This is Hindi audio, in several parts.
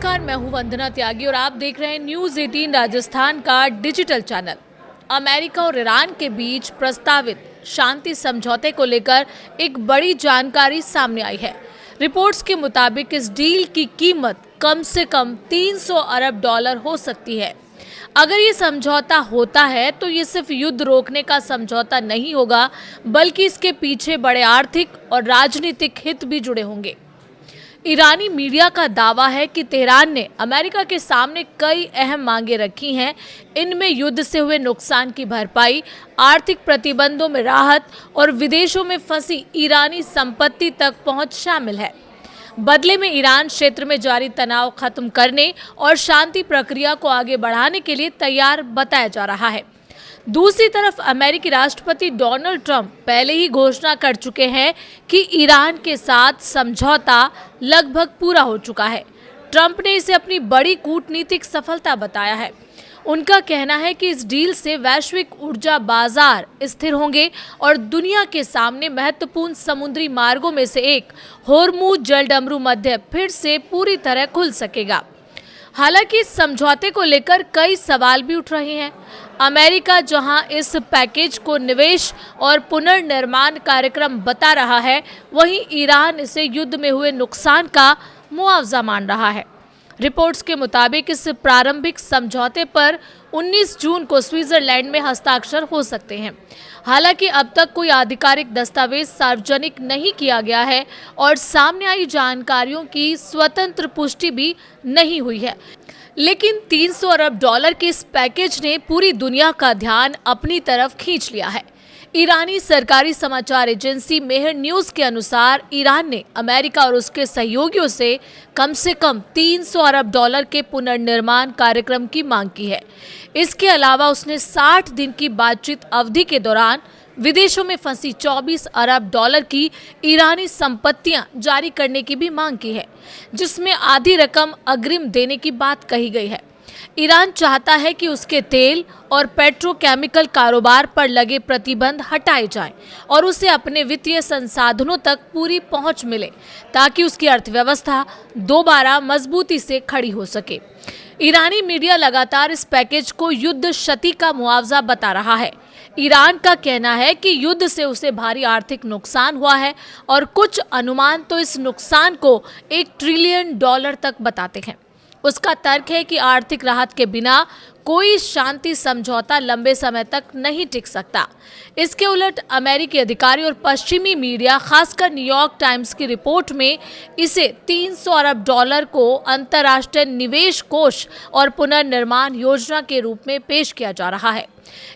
नमस्कार, मैं हूं वंदना त्यागी और आप देख रहे हैं न्यूज़ 18 राजस्थान का डिजिटल चैनल। अमेरिका और ईरान के बीच प्रस्तावित शांति समझौते को लेकर एक बड़ी जानकारी सामने आई है। रिपोर्ट्स के मुताबिक इस डील की कीमत कम से कम 300 अरब डॉलर हो सकती है। अगर ये समझौता होता है तो ये सिर्फ युद्ध रोकने का समझौता नहीं होगा, बल्कि इसके पीछे बड़े आर्थिक और राजनीतिक हित भी जुड़े होंगे। ईरानी मीडिया का दावा है कि तेहरान ने अमेरिका के सामने कई अहम मांगे रखी हैं। इनमें युद्ध से हुए नुकसान की भरपाई, आर्थिक प्रतिबंधों में राहत और विदेशों में फंसी ईरानी संपत्ति तक पहुंच शामिल है। बदले में ईरान क्षेत्र में जारी तनाव खत्म करने और शांति प्रक्रिया को आगे बढ़ाने के लिए तैयार बताया जा रहा है। दूसरी तरफ अमेरिकी राष्ट्रपति डोनाल्ड ट्रंप पहले ही घोषणा कर चुके हैं कि ईरान के साथ समझौता लगभग पूरा हो चुका है। ट्रंप ने इसे अपनी बड़ी कूटनीतिक सफलता बताया है। उनका कहना है कि इस डील से वैश्विक ऊर्जा बाजार स्थिर होंगे और दुनिया के सामने महत्वपूर्ण समुद्री मार्गों में से एक होर्मुज जलडमरू मध्य फिर से पूरी तरह खुल सकेगा। हालांकि इस समझौते को लेकर कई सवाल भी उठ रहे हैं। अमेरिका जहां इस पैकेज को निवेश और पुनर्निर्माण कार्यक्रम बता रहा है, वहीं ईरान इसे युद्ध में हुए नुकसान का मुआवजा मान रहा है। रिपोर्ट्स के मुताबिक इस प्रारंभिक समझौते पर 19 जून को स्विट्जरलैंड में हस्ताक्षर हो सकते हैं। हालांकि अब तक कोई आधिकारिक दस्तावेज सार्वजनिक नहीं किया गया है और सामने आई जानकारियों की स्वतंत्र पुष्टि भी नहीं हुई है। लेकिन 300 अरब डॉलर के इस पैकेज ने पूरी दुनिया का ध्यान अपनी तरफ खींच लिया है। ईरानी सरकारी समाचार एजेंसी मेहर न्यूज़ के अनुसार ईरान ने अमेरिका और उसके सहयोगियों से कम 300 अरब डॉलर के पुनर्निर्माण कार्यक्रम की मांग की है। इसके अलावा उसने 60 दिन की बातचीत अवधि के दौरान विदेशों में फंसी 24 अरब डॉलर की ईरानी संपत्तियां जारी करने की भी मांग की है, जिसमें आधी रकम अग्रिम देने की बात कही गई है। ईरान चाहता है कि उसके तेल और पेट्रोकेमिकल कारोबार पर लगे प्रतिबंध हटाए जाएं और उसे अपने वित्तीय संसाधनों तक पूरी पहुंच मिले, ताकि उसकी अर्थव्यवस्था दोबारा मजबूती से खड़ी हो सके। ईरानी मीडिया लगातार इस पैकेज को युद्ध क्षति का मुआवजा बता रहा है। ईरान का कहना है कि युद्ध से उसे भारी आर्थिक नुकसान हुआ है और कुछ अनुमान तो इस नुकसान को $1 ट्रिलियन तक बताते हैं। उसका तर्क है कि आर्थिक राहत के बिना कोई शांति समझौता लंबे समय तक नहीं टिक सकता। इसके उलट अमेरिकी अधिकारी और पश्चिमी मीडिया, खासकर न्यूयॉर्क टाइम्स की रिपोर्ट में इसे 300 अरब डॉलर को अंतर्राष्ट्रीय निवेश कोष और पुनर्निर्माण योजना के रूप में पेश किया जा रहा है।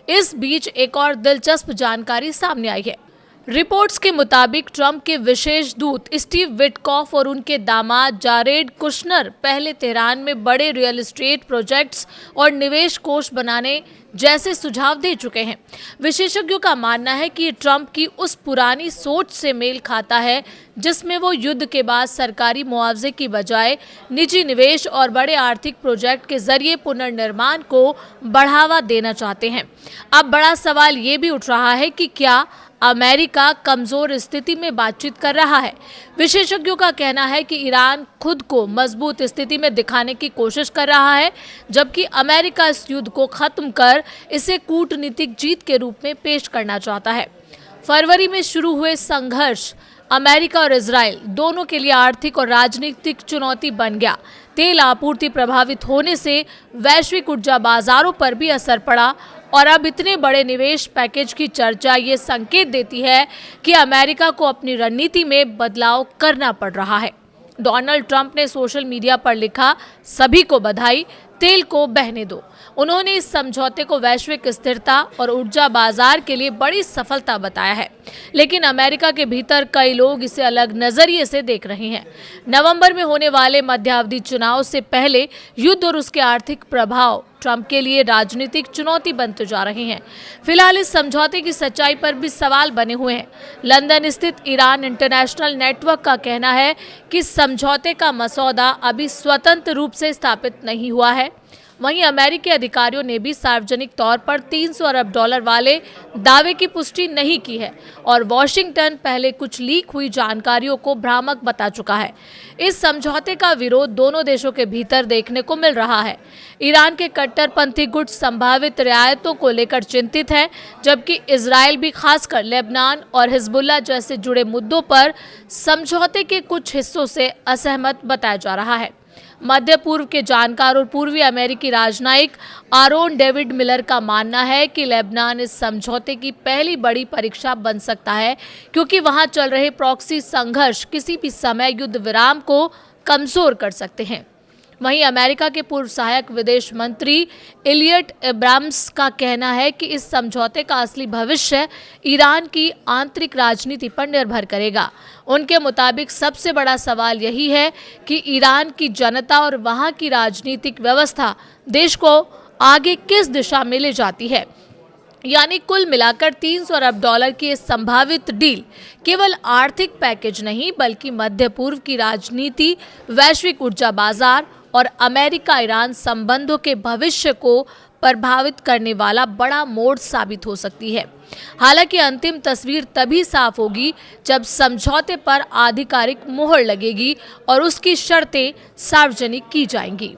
इस बीच एक और दिलचस्प जानकारी सामने आई है। रिपोर्ट्स के मुताबिक ट्रंप के विशेष दूत स्टीव विटकॉफ और उनके दामाद जारेड कुशनर पहले तेहरान में बड़े रियल एस्टेट प्रोजेक्ट्स और निवेश कोष बनाने जैसे सुझाव दे चुके हैं। विशेषज्ञों का मानना है कि ट्रंप की उस पुरानी सोच से मेल खाता है जिसमें वो युद्ध के बाद सरकारी मुआवजे की बजाय निजी निवेश और बड़े आर्थिक प्रोजेक्ट के जरिए पुनर्निर्माण को बढ़ावा देना चाहते हैं। अब बड़ा सवाल ये भी उठ रहा है कि क्या अमेरिका कमजोर स्थिति में बातचीत कर रहा है। विशेषज्ञों का कहना है कि ईरान खुद को मजबूत स्थिति में दिखाने की कोशिश कर रहा है, जबकि अमेरिका इस युद्ध को खत्म कर इसे कूटनीतिक जीत के रूप में पेश करना चाहता है। फरवरी में शुरू हुए संघर्ष अमेरिका और इजराइल दोनों के लिए आर्थिक और राजनीतिक चुनौती बन गया। तेल आपूर्ति प्रभावित होने से वैश्विक ऊर्जा बाजारों पर भी असर पड़ा और अब इतने बड़े निवेश पैकेज की चर्चा ये संकेत देती है कि अमेरिका को अपनी रणनीति में बदलाव करना पड़ रहा है। डोनाल्ड ट्रंप ने सोशल मीडिया पर लिखा, सभी को बधाई, तेल को बहने दो। उन्होंने इस समझौते को वैश्विक स्थिरता और ऊर्जा बाजार के लिए बड़ी सफलता बताया है, लेकिन अमेरिका के भीतर कई लोग इसे अलग नजरिए से देख रहे हैं। नवंबर में होने वाले मध्यावधि चुनाव से पहले युद्ध और उसके आर्थिक प्रभाव ट्रंप के लिए राजनीतिक चुनौती बनते जा रहे हैं। फिलहाल इस समझौते की सच्चाई पर भी सवाल बने हुए हैं। लंदन स्थित ईरान इंटरनेशनल नेटवर्क का कहना है कि समझौते का मसौदा अभी स्वतंत्र रूप से स्थापित नहीं हुआ है। वहीं अमेरिकी अधिकारियों ने भी सार्वजनिक तौर पर 300 अरब डॉलर वाले दावे की पुष्टि नहीं की है और वॉशिंगटन पहले कुछ लीक हुई जानकारियों को भ्रामक बता चुका है। इस समझौते का विरोध दोनों देशों के भीतर देखने को मिल रहा है। ईरान के कट्टरपंथी गुट संभावित रियायतों को लेकर चिंतित है, जबकि इजराइल भी खासकर लेबनान और हिजबुल्लाह जैसे जुड़े मुद्दों पर समझौते के कुछ हिस्सों से असहमत बताया जा रहा है। मध्य पूर्व के जानकार और पूर्वी अमेरिकी राजनयिक आरोन डेविड मिलर का मानना है कि लेबनान इस समझौते की पहली बड़ी परीक्षा बन सकता है, क्योंकि वहां चल रहे प्रॉक्सी संघर्ष किसी भी समय युद्ध विराम को कमजोर कर सकते हैं। वहीं अमेरिका के पूर्व सहायक विदेश मंत्री इलियट एब्राम्स का कहना है कि इस समझौते का असली भविष्य ईरान की आंतरिक राजनीति पर निर्भर करेगा। उनके मुताबिक सबसे बड़ा सवाल यही है कि ईरान की जनता और वहां की राजनीतिक व्यवस्था देश को आगे किस दिशा में ले जाती है। यानी कुल मिलाकर 300 अरब डॉलर की इस संभावित डील केवल आर्थिक पैकेज नहीं, बल्कि मध्य पूर्व की राजनीति, वैश्विक ऊर्जा बाजार और अमेरिका ईरान संबंधों के भविष्य को प्रभावित करने वाला बड़ा मोड़ साबित हो सकती है। हालांकि अंतिम तस्वीर तभी साफ होगी जब समझौते पर आधिकारिक मुहर लगेगी और उसकी शर्तें सार्वजनिक की जाएंगी।